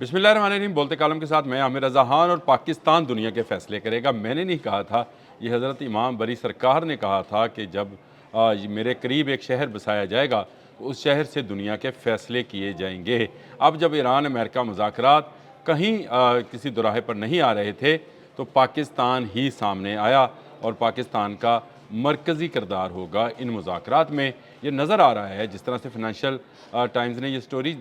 बिस्मिल्लाहिर्रहमानिर्रहीम। बोलते कालम के साथ मैं आमिर रज़ा खान। और पाकिस्तान दुनिया के फ़ैसले करेगा, मैंने नहीं कहा था, ये हज़रत इमाम बरी सरकार ने कहा था कि जब मेरे करीब एक शहर बसाया जाएगा तो उस शहर से दुनिया के फ़ैसले किए जाएंगे। अब जब ईरान अमेरिका मुज़ाकरात कहीं किसी दोराहे पर नहीं आ रहे थे तो पाकिस्तान ही सामने आया और पाकिस्तान का मरकज़ी किरदार होगा इन मुज़ाकरात में। ये नज़र आ रहा है जिस तरह से फ़ाइनेंशियल टाइम्स ने ये स्टोरी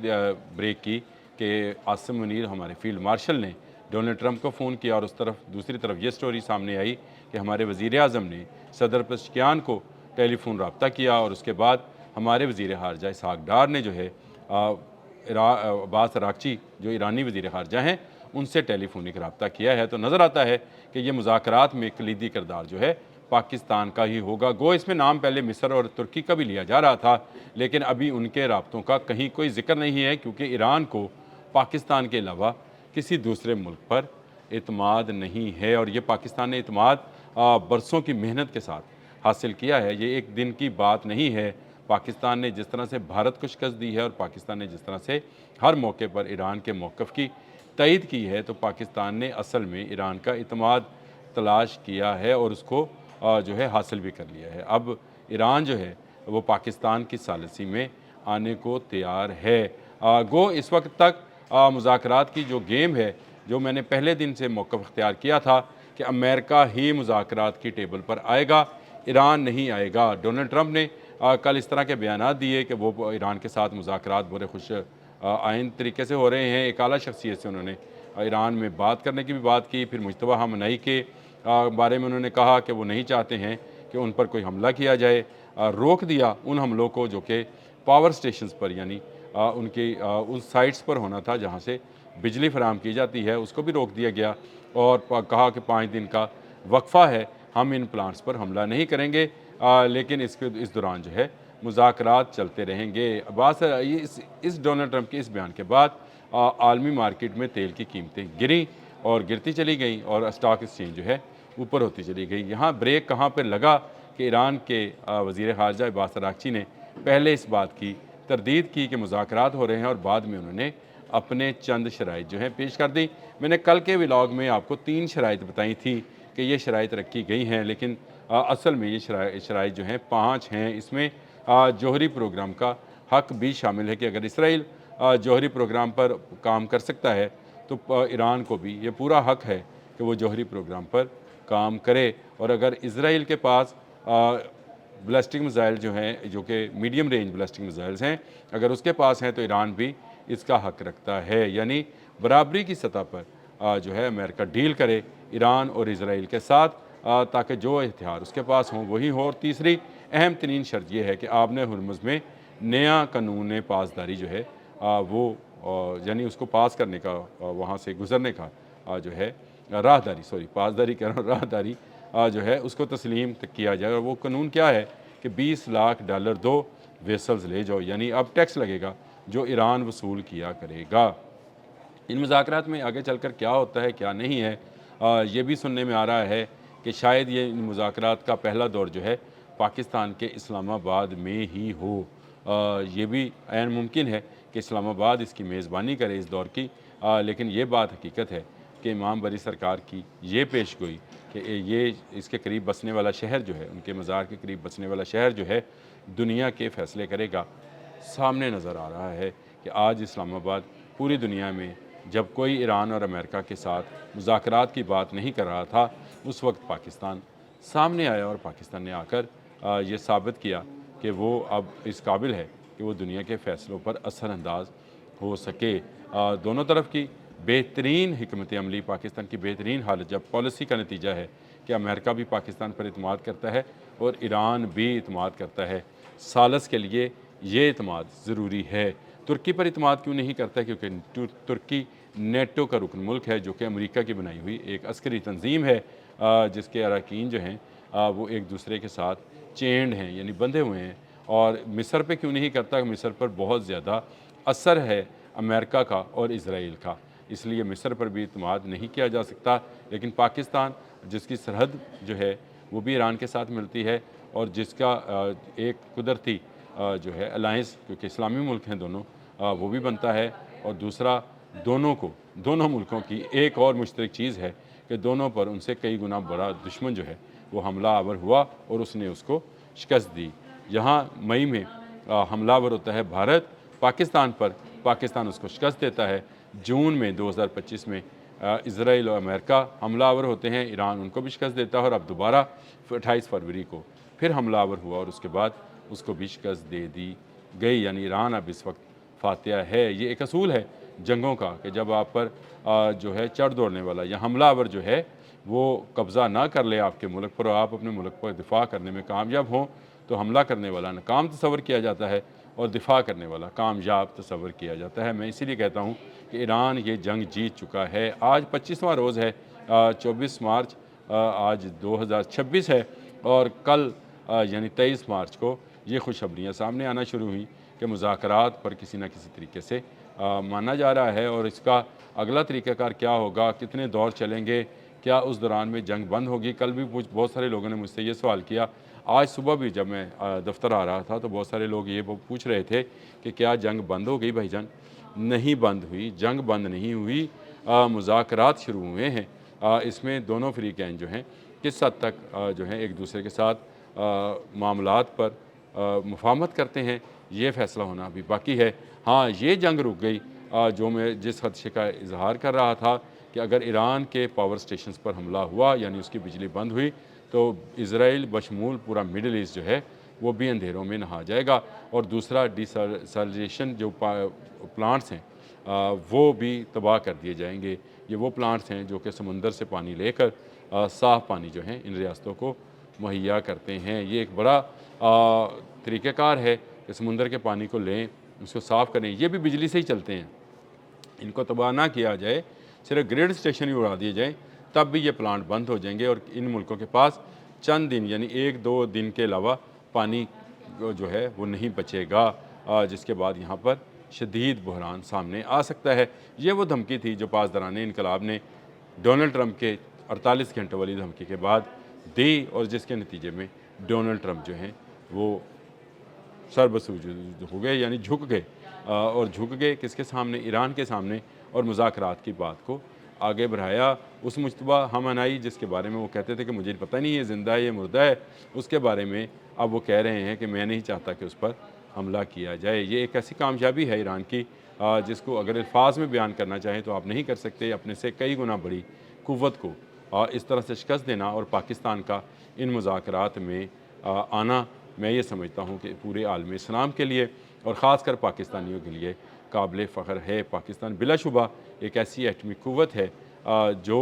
ब्रेक की कि आसिम मुनीर हमारे फील्ड मार्शल ने डोनाल्ड ट्रंप को फ़ोन किया, और उस तरफ दूसरी तरफ ये स्टोरी सामने आई कि हमारे वज़ीर आज़म ने सदर पेशकियान को टेलीफोन रब्ता किया, और उसके बाद हमारे वज़ीर ख़ारजा इसहाक़ डार ने जो है अब्बास अराग़ची जो ईरानी वज़ीर ख़ारजा हैं उनसे टेलीफोनिक रब्ता किया है। तो नज़र आता है कि ये मुज़ाकरात में कलीदी किरदार जो है पाकिस्तान का ही होगा। गो इसमें नाम पहले मिस्र और तुर्की का भी लिया जा रहा था, लेकिन अभी उनके रब्तों का कहीं कोई ज़िक्र नहीं है, क्योंकि ईरान को पाकिस्तान के अलावा किसी दूसरे मुल्क पर एतमाद नहीं है। और ये पाकिस्तान ने एतमाद बरसों की मेहनत के साथ हासिल किया है। ये एक दिन की बात नहीं है। पाकिस्तान ने जिस तरह से भारत को शिकस्त दी है और पाकिस्तान ने जिस तरह से हर मौके पर ईरान के मौक़िफ़ की तईद की है, तो पाकिस्तान ने असल में ईरान का एतमाद तलाश किया है और उसको जो है हासिल भी कर लिया है। अब ईरान जो है वो पाकिस्तान की सालिसी में आने को तैयार है। गो इस वक्त तक मुज़ाकरात की जो गेम है, जो मैंने पहले दिन से मौक़िफ़ इख्तियार किया था कि अमेरिका ही मुज़ाकरात की टेबल पर आएगा, ईरान नहीं आएगा। डोनाल्ड ट्रंप ने कल इस तरह के बयानात दिए कि वो ईरान के साथ मुज़ाकरात बड़े खुश आइन तरीके से हो रहे हैं। एक आला शख्सियत से उन्होंने ईरान में बात करने की भी बात की। फिर मुज्तबा हमनई के बारे में उन्होंने कहा कि वो नहीं चाहते हैं कि उन पर कोई हमला किया जाए। रोक दिया उन हमलों को जो कि पावर स्टेशंस पर, यानी उनकी उस साइट्स पर होना था जहाँ से बिजली फराहम की जाती है, उसको भी रोक दिया गया। और कहा कि 5 दिन का वक्फ़ा है, हम इन प्लांट्स पर हमला नहीं करेंगे, लेकिन इस दौरान जो है मुज़ाकरात चलते रहेंगे। बस इस डोनाल्ड ट्रंप के इस बयान के बाद आलमी मार्केट में तेल की कीमतें गिरी और गिरती चली गई और स्टॉक एक्सचेंज जो है ऊपर होती चली गई। यहाँ ब्रेक कहाँ पर लगा कि ईरान के वज़ीर ख़ारजा अब्बास अराग़ची ने पहले इस बात की तरदीद की कि मुज़ाकरात हो रहे हैं, और बाद में उन्होंने अपने चंद शराइत जो हैं पेश कर दी। मैंने कल के व्लॉग में आपको 3 शराइत बताई थी कि ये शराइत रखी गई हैं, लेकिन असल में ये शराइत जो हैं 5 हैं। इसमें जौहरी प्रोग्राम का हक़ भी शामिल है कि अगर इसराइल जौहरी प्रोग्राम पर काम कर सकता है तो ईरान को भी ये पूरा हक़ है कि वो जौहरी प्रोग्राम पर काम करे। और अगर इसराइल के पास बैलिस्टिक मिसाइल जो हैं, जो कि मीडियम रेंज बैलिस्टिक मिसाइल्स हैं, अगर उसके पास हैं तो ईरान भी इसका हक़ रखता है। यानी बराबरी की सतह पर जो है अमेरिका डील करे ईरान और इसराइल के साथ, ताकि जो हथियार उसके पास हों वही हो। और तीसरी अहम तरीन शर्त यह है कि आपने हुर्मुज़ में नया कानून पासदारी जो है वो यानी उसको पास करने का, वहाँ से गुज़रने का जो है राहदारी, सॉरी पासदारी कह रहा हूँ, राहदारी जो है उसको तस्लीम किया जाए। और वो कानून क्या है कि $20 लाख 2 वेसल्स ले जाओ, यानी अब टैक्स लगेगा जो ईरान वसूल किया करेगा। इन मुज़ाकरात में आगे चलकर क्या होता है क्या नहीं है, ये भी सुनने में आ रहा है कि शायद ये इन मुज़ाकरात का पहला दौर जो है पाकिस्तान के इस्लामाबाद में ही हो। ये भी ऐन मुमकिन है कि इस्लामाबाद इसकी मेज़बानी करे इस दौर की, लेकिन ये बात हकीकत है कि इमाम बरी सरकार की ये पेश गोई कि ये इसके करीब बसने वाला शहर जो है, उनके मज़ार के करीब बसने वाला शहर जो है दुनिया के फ़ैसले करेगा, सामने नज़र आ रहा है कि आज इस्लामाबाद पूरी दुनिया में जब कोई ईरान और अमेरिका के साथ मुज़ाकरात की बात नहीं कर रहा था, उस वक्त पाकिस्तान सामने आया और पाकिस्तान ने आकर ये साबित किया कि वो अब इस काबिल है कि वो दुनिया के फ़ैसलों पर असरअंदाज हो सके। दोनों तरफ की बेहतरीन हिकमत अमली, पाकिस्तान की बेहतरीन हालत जब पॉलिसी का नतीजा है कि अमेरिका भी पाकिस्तान पर इतमाद करता है और ईरान भी इतमाद करता है। सालस के लिए ये इतमाद ज़रूरी है। तुर्की पर इतमाद क्यों नहीं करता? क्योंकि तुर्की नेटो का रुकन मुल्क है, जो कि अमेरिका की बनाई हुई एक अस्करी तंजीम है, जिसके अरकान जो हैं वो एक दूसरे के साथ चेंड हैं, यानी बंधे हुए हैं। और मिस्र पे क्यों नहीं करता? मिस्र पर बहुत ज़्यादा असर है अमेरिका का और इसराइल का, इसलिए मिस्र पर भी इतमाद नहीं किया जा सकता। लेकिन पाकिस्तान, जिसकी सरहद जो है वो भी ईरान के साथ मिलती है और जिसका एक कुदरती जो है अलायंस, क्योंकि इस्लामी मुल्क हैं दोनों, वो भी बनता है, और दूसरा दोनों मुल्कों की एक और मुश्तरक चीज़ है कि दोनों पर उनसे कई गुना बड़ा दुश्मन जो है वो हमला आवर हुआ और उसने उसको शिकस्त दी। यहाँ मई में हमलावर होता है भारत पाकिस्तान पर, पाकिस्तान उसको शिकस्त देता है। जून में 2025 में इसराइल और अमेरिका हमलावर होते हैं, ईरान उनको भी शिकस्त देता है और अब दोबारा 28 फरवरी को फिर हमलावर हुआ और उसके बाद उसको भी शिकस्त दे दी गई। यानी ईरान अब इस वक्त फातिहा है। ये एक असूल है जंगों का कि जब आप पर जो है चढ़ दौड़ने वाला या हमलावर जो है वो कब्ज़ा ना कर ले आपके मुल्क पर और आप अपने मुल्क पर दिफा करने में कामयाब हों, तो हमला करने वाला नाकाम तस्वर किया जाता है और दिफा करने वाला कामयाब तस्वर किया जाता है। मैं इसीलिए कहता हूँ कि ईरान ये जंग जीत चुका है। आज 25वां रोज़ है, 24 मार्च आज 2026 है और कल यानी 23 मार्च को ये खुशखबरियाँ सामने आना शुरू हुई कि मुज़ाकरात पर किसी न किसी तरीके से माना जा रहा है और इसका अगला तरीक़ाकार क्या होगा, कितने दौर चलेंगे, क्या उस दौरान में जंग बंद होगी। कल भी बहुत सारे लोगों ने मुझसे ये सवाल किया। आज सुबह भी जब मैं दफ्तर आ रहा था तो बहुत सारे लोग ये पूछ रहे थे कि क्या जंग बंद हो गई भाईजान। नहीं बंद हुई, जंग बंद नहीं हुई, मुज़ाकरात शुरू हुए हैं। इसमें दोनों फ़रीक़ैन जो हैं किस हद तक जो है एक दूसरे के साथ मामलात पर मुफ़ाहमत करते हैं, ये फ़ैसला होना अभी बाकी है। हाँ, ये जंग रुक गई जो मैं जिस खदशे का इजहार कर रहा था कि अगर ईरान के पावर स्टेशंस पर हमला हुआ यानी उसकी बिजली बंद हुई तो इसराइल बशमूल पूरा मिडल ईस्ट जो है वो भी अंधेरों में नहा जाएगा और दूसरा डिसैलिनेशन जो प्लांट्स हैं वो भी तबाह कर दिए जाएंगे। ये वो प्लांट्स हैं जो कि समुंदर से पानी लेकर साफ़ पानी जो है इन रियासतों को मुहैया करते हैं। ये एक बड़ा तरीक़ाकार है कि समुंदर के पानी को लें, उसको साफ़ करें। ये भी बिजली से ही चलते हैं, इनको तबाह ना किया जाए, सिर्फ ग्रिड स्टेशन ही उड़ा दिए जाएँ, तब भी ये प्लांट बंद हो जाएंगे और इन मुल्कों के पास चंद दिन यानी 1-2 दिन के अलावा पानी जो है वो नहीं बचेगा, जिसके बाद यहाँ पर शदीद बहरान सामने आ सकता है। ये वो धमकी थी जो पासदाराने इनकलाब ने डोनाल्ड ट्रंप के 48 घंटों वाली धमकी के बाद दी और जिसके नतीजे में डोनाल्ड ट्रंप जो हैं वो सरबसूज हो गए यानी झुक गए और झुक गए किसके सामने, ईरान के सामने, और मुज़ाकरात की बात को आगे बढ़ाया। उस मुश्तबा हमअनाई जिसके बारे में वो कहते थे कि मुझे पता नहीं ये ज़िंदा है ये मुर्दा है, उसके बारे में अब वो कह रहे हैं कि मैं नहीं चाहता कि उस पर हमला किया जाए। ये एक ऐसी कामयाबी है ईरान की जिसको अगर अल्फाज में बयान करना चाहें तो आप नहीं कर सकते। अपने से कई गुना बड़ी क़ुव्वत को इस तरह से शिकस्त देना और पाकिस्तान का इन मुज़ाकरात में आना, मैं ये समझता हूँ कि पूरे आलम इस्लाम के लिए और ख़ास कर पाकिस्तानियों के लिए काबिल फ़ख्र है। पाकिस्तान बिलाशुबा एक ऐसी एटमी क़ुव्वत है जो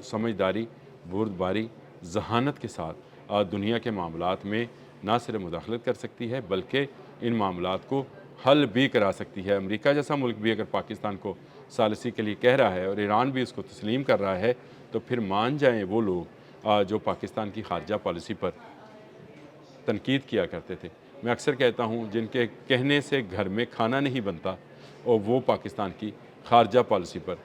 समझदारी, बुर्दबारी, जहानत के साथ दुनिया के मामलात में ना सिर्फ मुदाखलत कर सकती है बल्कि इन मामलात को हल भी करा सकती है। अमेरिका जैसा मुल्क भी अगर पाकिस्तान को सालिसी के लिए कह रहा है और ईरान भी उसको तस्लीम कर रहा है तो फिर मान जाएँ वो लोग जो पाकिस्तान की खारजा पॉलिसी पर तनकीद किया करते थे। मैं अक्सर कहता हूँ जिनके कहने से घर में खाना नहीं बनता और वो पाकिस्तान की खारजा पॉलिसी पर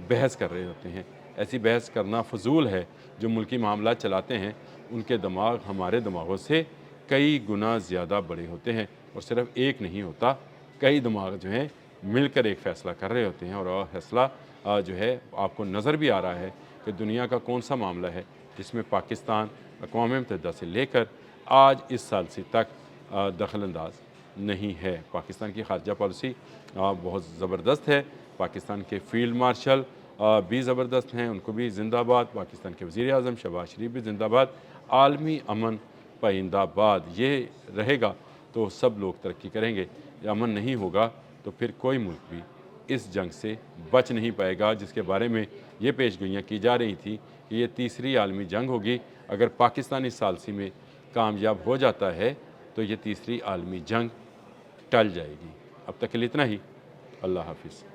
बहस कर रहे होते हैं। ऐसी बहस करना फजूल है। जो मुल्की मामला चलाते हैं उनके दिमाग हमारे दिमागों से कई गुना ज़्यादा बड़े होते हैं और सिर्फ एक नहीं होता, कई दिमाग जो हैं मिलकर एक फ़ैसला कर रहे होते हैं और फैसला जो है आपको नज़र भी आ रहा है कि दुनिया का कौन सा मामला है जिसमें पाकिस्तान अक़वाम मुत्तहिदा से लेकर आज इस साल से तक दखल अंदाज नहीं है। पाकिस्तान की खारजा पॉलिसी बहुत ज़बरदस्त है। पाकिस्तान के फ़ील्ड मार्शल भी ज़बरदस्त हैं, उनको भी जिंदाबाद। पाकिस्तान के वज़ीर आज़म शहबाज शरीफ भी जिंदाबाद। आलमी अमन पाइंदाबाद। ये रहेगा तो सब लोग तरक्की करेंगे। अमन नहीं होगा तो फिर कोई मुल्क भी इस जंग से बच नहीं पाएगा, जिसके बारे में ये पेशगोइयाँ की जा रही थी कि ये तीसरी आलमी जंग होगी। अगर पाकिस्तान इस सालसी में कामयाब हो जाता है तो ये तीसरी आलमी जंग टल जाएगी। अब तक के लिए इतना ही। अल्लाह हाफिज़।